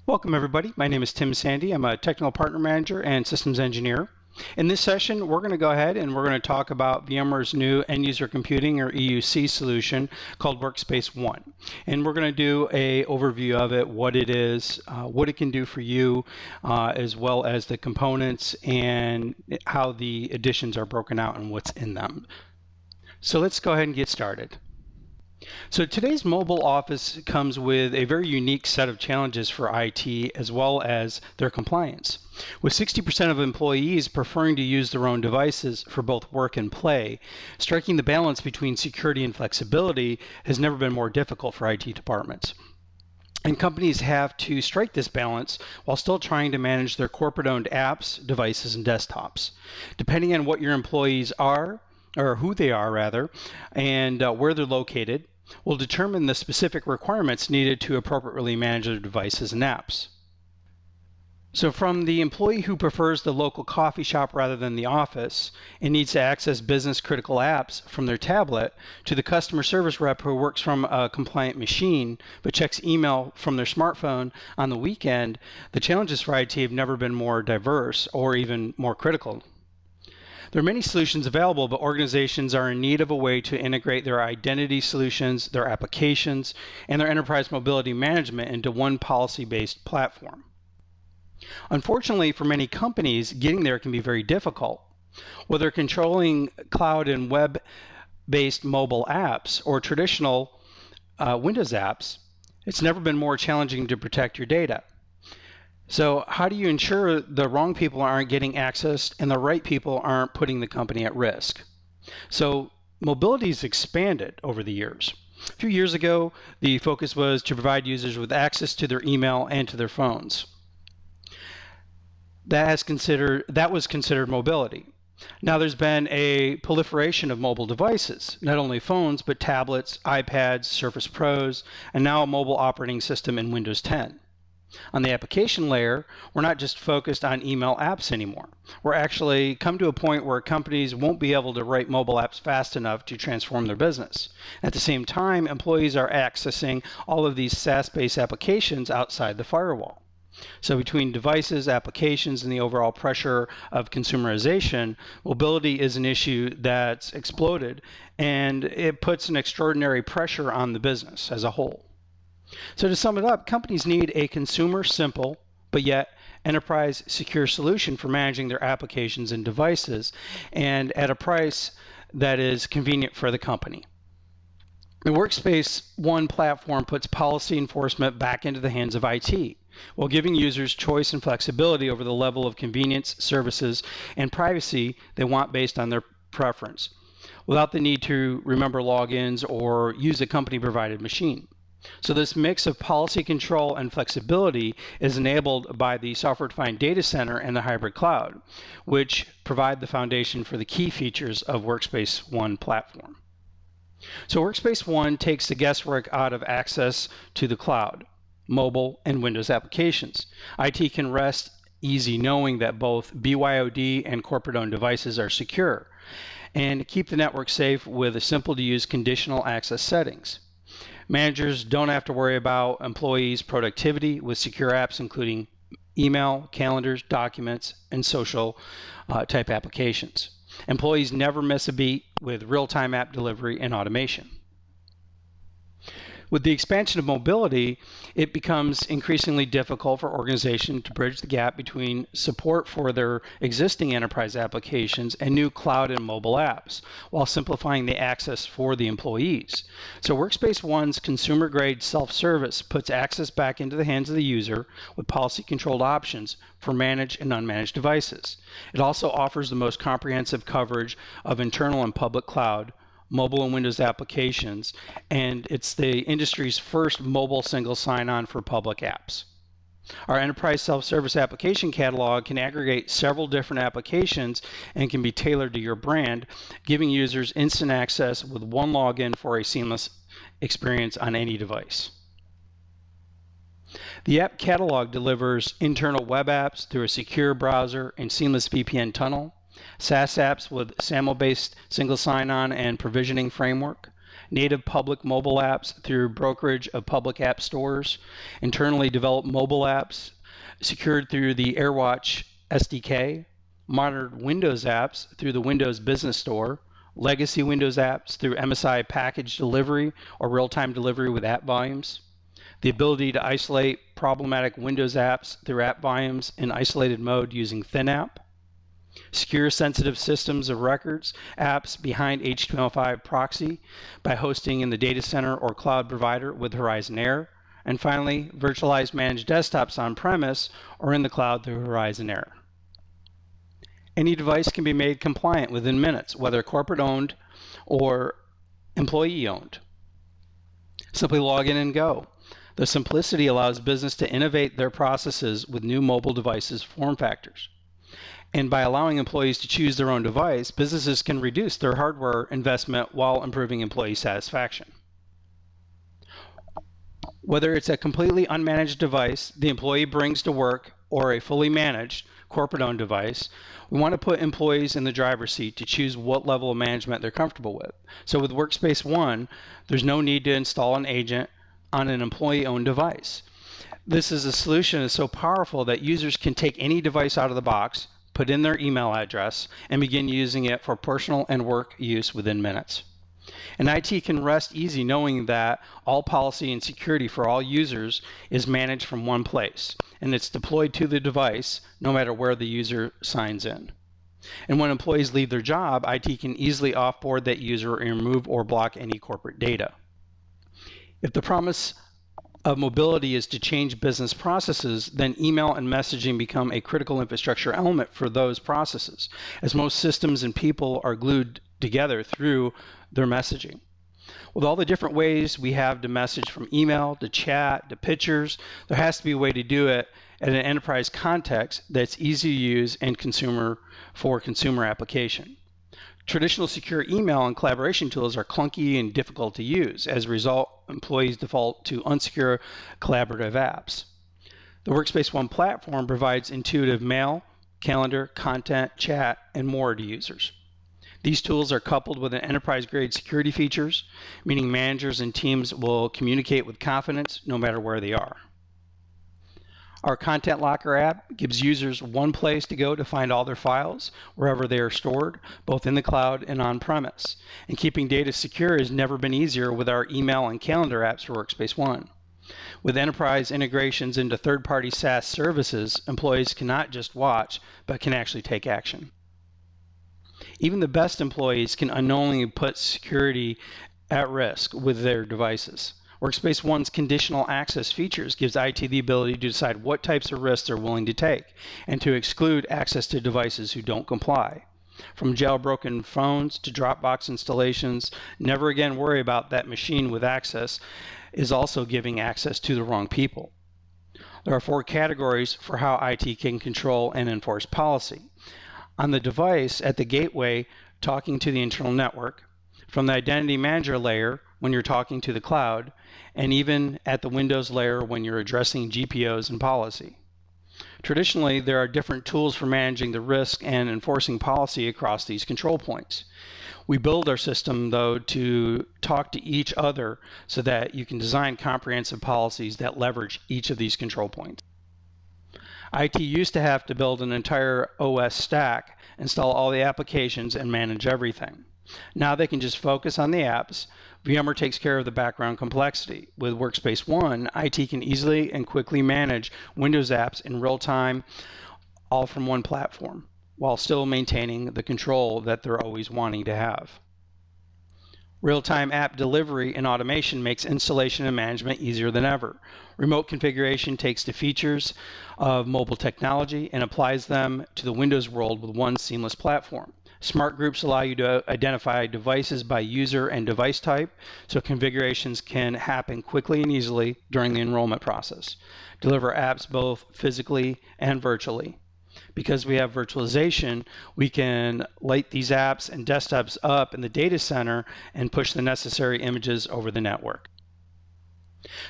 Welcome everybody. My name is Tim Sandy. I'm a Technical Partner Manager and Systems Engineer. In this session, we're going to go ahead and we're going to talk about VMware's new End User Computing or EUC solution called Workspace ONE. And we're going to do an overview of it, what it is, what it can do for you, as well as the components and how the additions are broken out and what's in them. So let's go ahead and get started. So today's mobile office comes with a very unique set of challenges for IT as well as their compliance. With 60% of employees preferring to use their own devices for both work and play, striking the balance between security and flexibility has never been more difficult for IT departments. And companies have to strike this balance while still trying to manage their corporate-owned apps, devices, and desktops. Depending on what your employees are, or who they are rather, and where they're located, will determine the specific requirements needed to appropriately manage their devices and apps. So from the employee who prefers the local coffee shop rather than the office and needs to access business critical apps from their tablet, to the customer service rep who works from a compliant machine but checks email from their smartphone on the weekend, the challenges for IT have never been more diverse or even more critical. There are many solutions available, but organizations are in need of a way to integrate their identity solutions, their applications, and their enterprise mobility management into one policy-based platform. Unfortunately, for many companies, getting there can be very difficult. Whether controlling cloud and web-based mobile apps or traditional Windows apps, it's never been more challenging to protect your data. So how do you ensure the wrong people aren't getting access and the right people aren't putting the company at risk? So mobility has expanded over the years. A few years ago, the focus was to provide users with access to their email and to their phones. That was considered mobility. Now there's been a proliferation of mobile devices, not only phones, but tablets, iPads, Surface Pros, and now a mobile operating system in Windows 10. On the application layer, we're not just focused on email apps anymore. We're actually come to a point where companies won't be able to write mobile apps fast enough to transform their business. At the same time, employees are accessing all of these SaaS-based applications outside the firewall. So between devices, applications, and the overall pressure of consumerization, mobility is an issue that's exploded, and it puts an extraordinary pressure on the business as a whole. So to sum it up, companies need a consumer simple, but yet enterprise secure solution for managing their applications and devices, and at a price that is convenient for the company. The Workspace ONE platform puts policy enforcement back into the hands of IT, while giving users choice and flexibility over the level of convenience, services, and privacy they want based on their preference, without the need to remember logins or use a company-provided machine. So this mix of policy control and flexibility is enabled by the software-defined data center and the hybrid cloud, which provide the foundation for the key features of Workspace ONE platform. So Workspace ONE takes the guesswork out of access to the cloud, mobile, and Windows applications. IT can rest easy knowing that both BYOD and corporate-owned devices are secure, and keep the network safe with simple-to-use conditional access settings. Managers don't have to worry about employees' productivity with secure apps including email, calendars, documents, and social type applications. Employees never miss a beat with real-time app delivery and automation. With the expansion of mobility, it becomes increasingly difficult for organizations to bridge the gap between support for their existing enterprise applications and new cloud and mobile apps, while simplifying the access for the employees. So Workspace ONE's consumer-grade self-service puts access back into the hands of the user with policy-controlled options for managed and unmanaged devices. It also offers the most comprehensive coverage of internal and public cloud, mobile and Windows applications, and it's the industry's first mobile single sign-on for public apps. Our enterprise self-service application catalog can aggregate several different applications and can be tailored to your brand, giving users instant access with one login for a seamless experience on any device. The app catalog delivers internal web apps through a secure browser and seamless VPN tunnel, SaaS apps with SAML-based single sign-on and provisioning framework, native public mobile apps through brokerage of public app stores, internally developed mobile apps secured through the AirWatch SDK, modern Windows apps through the Windows Business Store, legacy Windows apps through MSI package delivery or real-time delivery with app volumes, the ability to isolate problematic Windows apps through app volumes in isolated mode using ThinApp, secure sensitive systems of records apps behind HTML5 proxy by hosting in the data center or cloud provider with Horizon Air, and finally, virtualized managed desktops on-premise or in the cloud through Horizon Air. Any device can be made compliant within minutes, whether corporate-owned or employee-owned. Simply log in and go. The simplicity allows business to innovate their processes with new mobile devices form factors. And by allowing employees to choose their own device, businesses can reduce their hardware investment while improving employee satisfaction. Whether it's a completely unmanaged device the employee brings to work or a fully managed corporate-owned device, we want to put employees in the driver's seat to choose what level of management they're comfortable with. So with Workspace ONE, there's no need to install an agent on an employee-owned device. This is a solution that's so powerful that users can take any device out of the box, put in their email address, and begin using it for personal and work use within minutes. And IT can rest easy knowing that all policy and security for all users is managed from one place, and it's deployed to the device no matter where the user signs in. And when employees leave their job, IT can easily offboard that user and remove or block any corporate data. If the promise of mobility is to change business processes, then email and messaging become a critical infrastructure element for those processes, as most systems and people are glued together through their messaging. With all the different ways we have to message, from email to chat to pictures, there has to be a way to do it at an enterprise context that's easy to use and consumer application. Traditional secure email and collaboration tools are clunky and difficult to use. As a result, employees default to unsecure collaborative apps. The Workspace ONE platform provides intuitive mail, calendar, content, chat, and more to users. These tools are coupled with an enterprise-grade security features, meaning managers and teams will communicate with confidence no matter where they are. Our Content Locker app gives users one place to go to find all their files, wherever they are stored, both in the cloud and on-premise. And keeping data secure has never been easier with our email and calendar apps for Workspace ONE. With enterprise integrations into third-party SaaS services, employees cannot just watch, but can actually take action. Even the best employees can unknowingly put security at risk with their devices. Workspace ONE's conditional access features gives IT the ability to decide what types of risks they're willing to take and to exclude access to devices who don't comply. From jailbroken phones to Dropbox installations, never again worry about that machine with access is also giving access to the wrong people. There are 4 categories for how IT can control and enforce policy. On the device at the gateway, talking to the internal network, from the identity manager layer when you're talking to the cloud, and even at the Windows layer when you're addressing GPOs and policy. Traditionally, there are different tools for managing the risk and enforcing policy across these control points. We build our system, though, to talk to each other so that you can design comprehensive policies that leverage each of these control points. IT used to have to build an entire OS stack, install all the applications, and manage everything. Now they can just focus on the apps. VMware takes care of the background complexity. With Workspace ONE, IT can easily and quickly manage Windows apps in real time, all from one platform, while still maintaining the control that they're always wanting to have. Real-time app delivery and automation makes installation and management easier than ever. Remote configuration takes the features of mobile technology and applies them to the Windows world with one seamless platform. Smart groups allow you to identify devices by user and device type, so configurations can happen quickly and easily during the enrollment process. Deliver apps both physically and virtually. Because we have virtualization, we can light these apps and desktops up in the data center and push the necessary images over the network.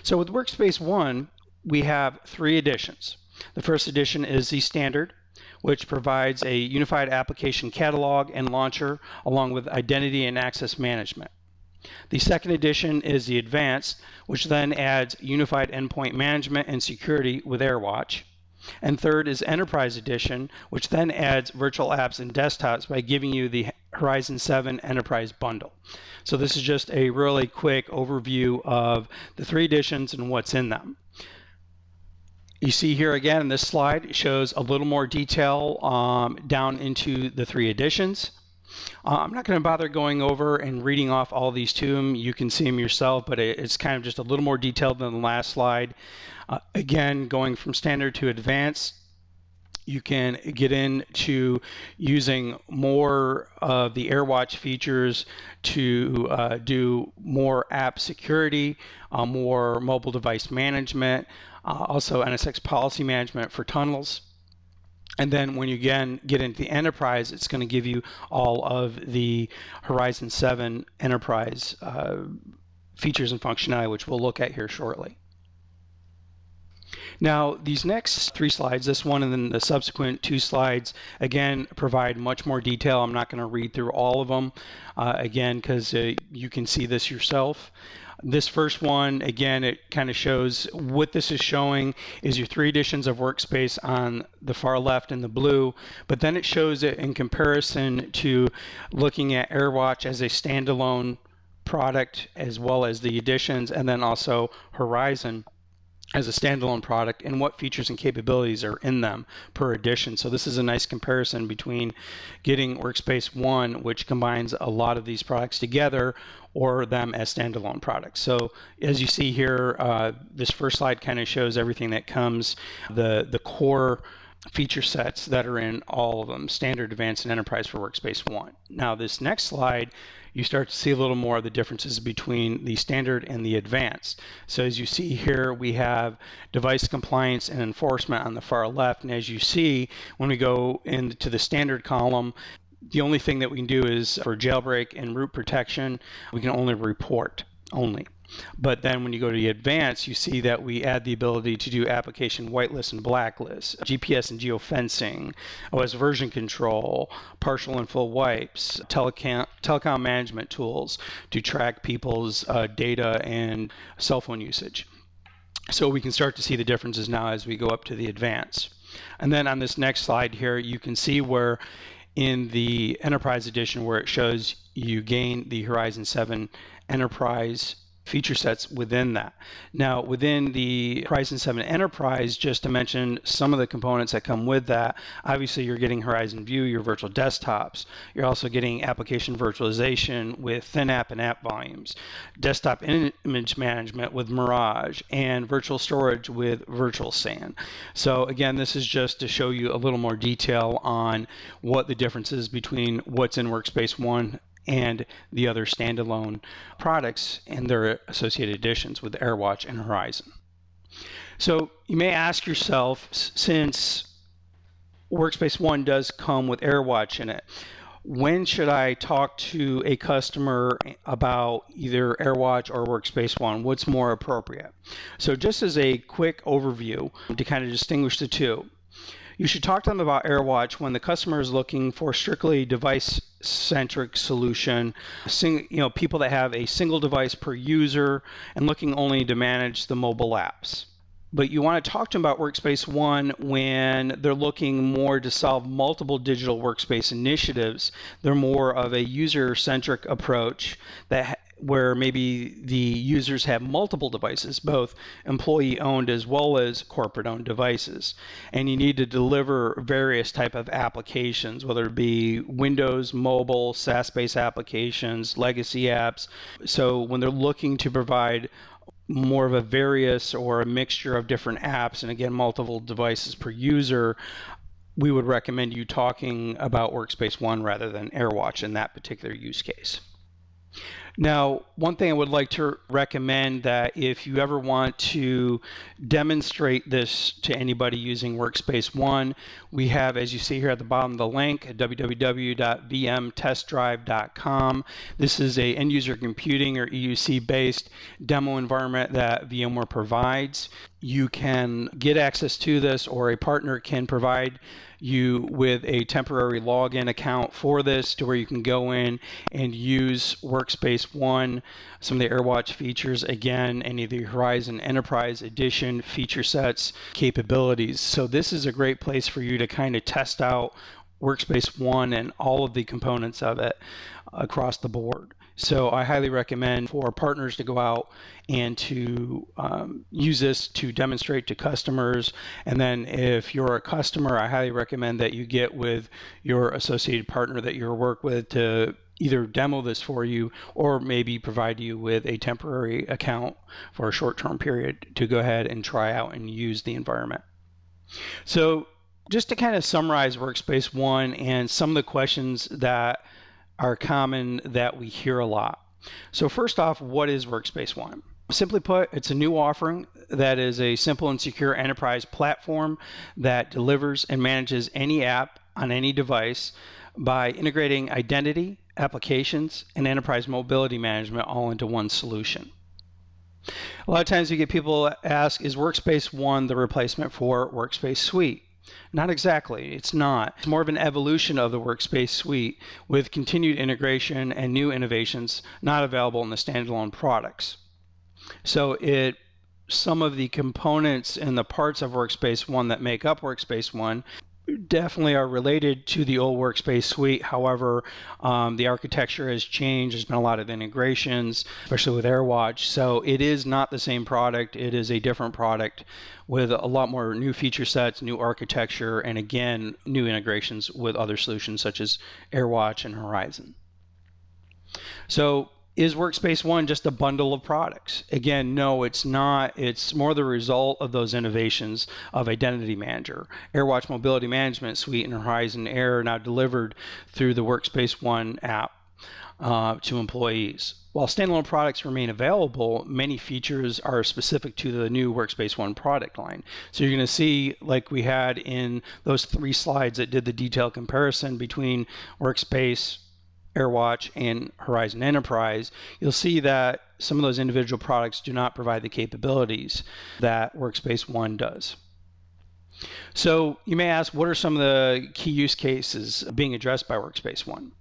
So with Workspace ONE, we have 3 editions. The first edition is the standard, which provides a unified application catalog and launcher along with identity and access management. The second edition is the Advanced, which then adds unified endpoint management and security with AirWatch. And third is Enterprise Edition, which then adds virtual apps and desktops by giving you the Horizon 7 Enterprise Bundle. So this is just a really quick overview of the three editions and what's in them. You see here again in this slide, it shows a little more detail down into the three editions. I'm not going to bother going over and reading off all these to them. You can see them yourself, but it's kind of just a little more detailed than the last slide. Again, going from standard to advanced, you can get into using more of the AirWatch features to do more app security, more mobile device management, also NSX policy management for tunnels. And then when you again get into the enterprise, it's going to give you all of the Horizon 7 enterprise features and functionality, which we'll look at here shortly. Now, these next three slides, this one and then the subsequent two slides, again, provide much more detail. I'm not going to read through all of them, again, because you can see this yourself. This first one, again, it kind of shows what this is showing is your three editions of Workspace on the far left in the blue, but then it shows it in comparison to looking at AirWatch as a standalone product as well as the editions, and then also Horizon as a standalone product and what features and capabilities are in them per edition. So this is a nice comparison between getting Workspace ONE, which combines a lot of these products together, or them as standalone products. So as you see here, this first slide kind of shows everything that comes, the core feature sets that are in all of them, standard, advanced, and enterprise for Workspace ONE. Now this next slide, you start to see a little more of the differences between the standard and the advanced. So as you see here, we have device compliance and enforcement on the far left. And as you see, when we go into the standard column, the only thing that we can do is for jailbreak and root protection, we can only report only. But then when you go to the advanced, you see that we add the ability to do application whitelist and blacklist, GPS and geofencing, OS version control, partial and full wipes, telecom management tools to track people's data and cell phone usage. So we can start to see the differences now as we go up to the advanced. And then on this next slide here, you can see where in the Enterprise Edition where it shows you gain the Horizon 7 Enterprise feature sets within that. Now, within the Horizon 7 Enterprise, just to mention some of the components that come with that, obviously you're getting Horizon View, your virtual desktops. You're also getting application virtualization with thin app and app volumes, desktop image management with Mirage, and virtual storage with Virtual SAN. So again, this is just to show you a little more detail on what the difference is between what's in Workspace ONE and the other standalone products and their associated editions with AirWatch and Horizon. So you may ask yourself, since Workspace ONE does come with AirWatch in it, when should I talk to a customer about either AirWatch or Workspace ONE? What's more appropriate? So just as a quick overview to kind of distinguish the two, you should talk to them about AirWatch when the customer is looking for strictly device-centric solution, people that have a single device per user and looking only to manage the mobile apps. But you want to talk to them about Workspace ONE when they're looking more to solve multiple digital workspace initiatives. They're more of a user-centric approach where maybe the users have multiple devices, both employee-owned as well as corporate-owned devices. And you need to deliver various type of applications, whether it be Windows, mobile, SaaS-based applications, legacy apps. So when they're looking to provide more of a various or a mixture of different apps, and again, multiple devices per user, we would recommend you talking about Workspace ONE rather than AirWatch in that particular use case. Now, one thing I would like to recommend that if you ever want to demonstrate this to anybody using Workspace ONE, we have, as you see here at the bottom of the link, at www.vmtestdrive.com. This is a end user computing or EUC based demo environment that VMware provides. you can get access to this, or a partner can provide you with a temporary login account for this to where you can go in and use Workspace ONE, some of the AirWatch features, again, any of the Horizon Enterprise Edition feature sets, capabilities. So this is a great place for you to kind of test out Workspace ONE and all of the components of it across the board. So I highly recommend for partners to go out and to use this to demonstrate to customers. And then if you're a customer, I highly recommend that you get with your associated partner that you work with to either demo this for you or maybe provide you with a temporary account for a short-term period to go ahead and try out and use the environment. So just to kind of summarize Workspace ONE and some of the questions that are common that we hear a lot. So first off, what is Workspace ONE? Simply put, it's a new offering that is a simple and secure enterprise platform that delivers and manages any app on any device by integrating identity, applications, and enterprise mobility management all into one solution. A lot of times you get people ask, is Workspace ONE the replacement for Workspace Suite? Not exactly. It's not. It's more of an evolution of the Workspace Suite with continued integration and new innovations not available in the standalone products. So some of the components and the parts of Workspace ONE that make up Workspace ONE definitely are related to the old Workspace Suite. However, the architecture has changed. There's been a lot of integrations, especially with AirWatch. So it is not the same product. It is a different product with a lot more new feature sets, new architecture, and again, new integrations with other solutions such as AirWatch and Horizon. So is Workspace ONE just a bundle of products? Again, no, it's not. It's more the result of those innovations of Identity Manager. AirWatch Mobility Management Suite and Horizon Air are now delivered through the Workspace ONE app to employees. While standalone products remain available, many features are specific to the new Workspace ONE product line. So you're going to see, like we had in those 3 slides that did the detailed comparison between Workspace, AirWatch, and Horizon Enterprise, you'll see that some of those individual products do not provide the capabilities that Workspace ONE does. So you may ask, what are some of the key use cases being addressed by Workspace ONE?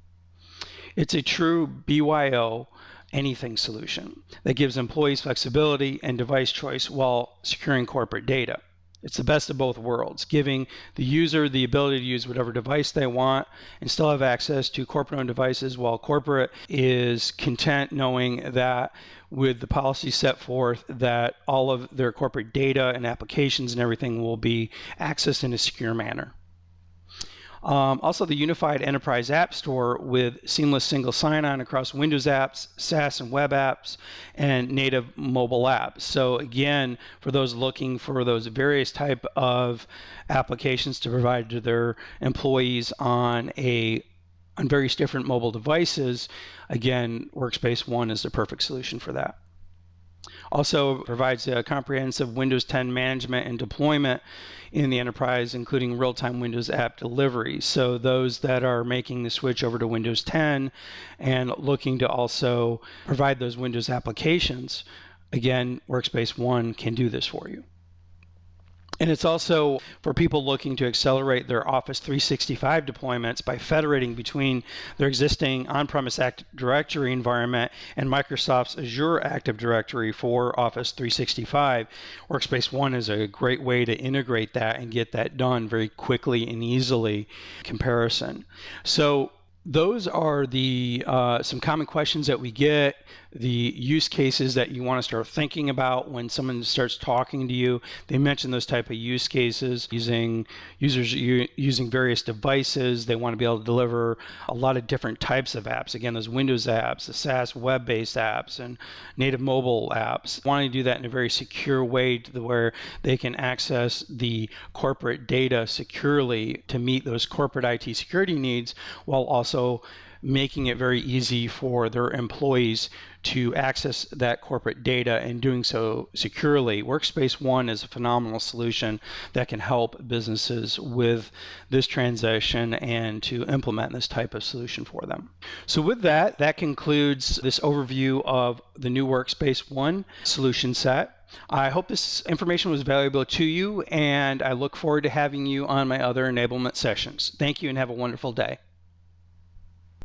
It's a true BYO anything solution that gives employees flexibility and device choice while securing corporate data. It's the best of both worlds, giving the user the ability to use whatever device they want and still have access to corporate-owned devices, while corporate is content knowing that with the policy set forth that all of their corporate data and applications and everything will be accessed in a secure manner. Also, the unified enterprise app store with seamless single sign-on across Windows apps, SaaS and web apps, and native mobile apps. So again, for those looking for those various type of applications to provide to their employees on various different mobile devices, again, Workspace ONE is the perfect solution for that. Also provides a comprehensive Windows 10 management and deployment in the enterprise, including real-time Windows app delivery. So those that are making the switch over to Windows 10 and looking to also provide those Windows applications, again, Workspace ONE can do this for you. And it's also for people looking to accelerate their Office 365 deployments by federating between their existing on-premise Active Directory environment and Microsoft's Azure Active Directory for Office 365. Workspace ONE is a great way to integrate that and get that done very quickly and easily in comparison. So those are the some common questions that we get, the use cases that you want to start thinking about when someone starts talking to you. They mention those type of use cases, using various devices. They want to be able to deliver a lot of different types of apps. Again, those Windows apps, the SaaS web-based apps, and native mobile apps. Wanting to do that in a very secure way to where they can access the corporate data securely to meet those corporate IT security needs, while also making it very easy for their employees to access that corporate data and doing so securely. Workspace ONE is a phenomenal solution that can help businesses with this transition and to implement this type of solution for them. So with that concludes this overview of the new Workspace ONE solution set. I hope this information was valuable to you, and I look forward to having you on my other enablement sessions. Thank you and have a wonderful day.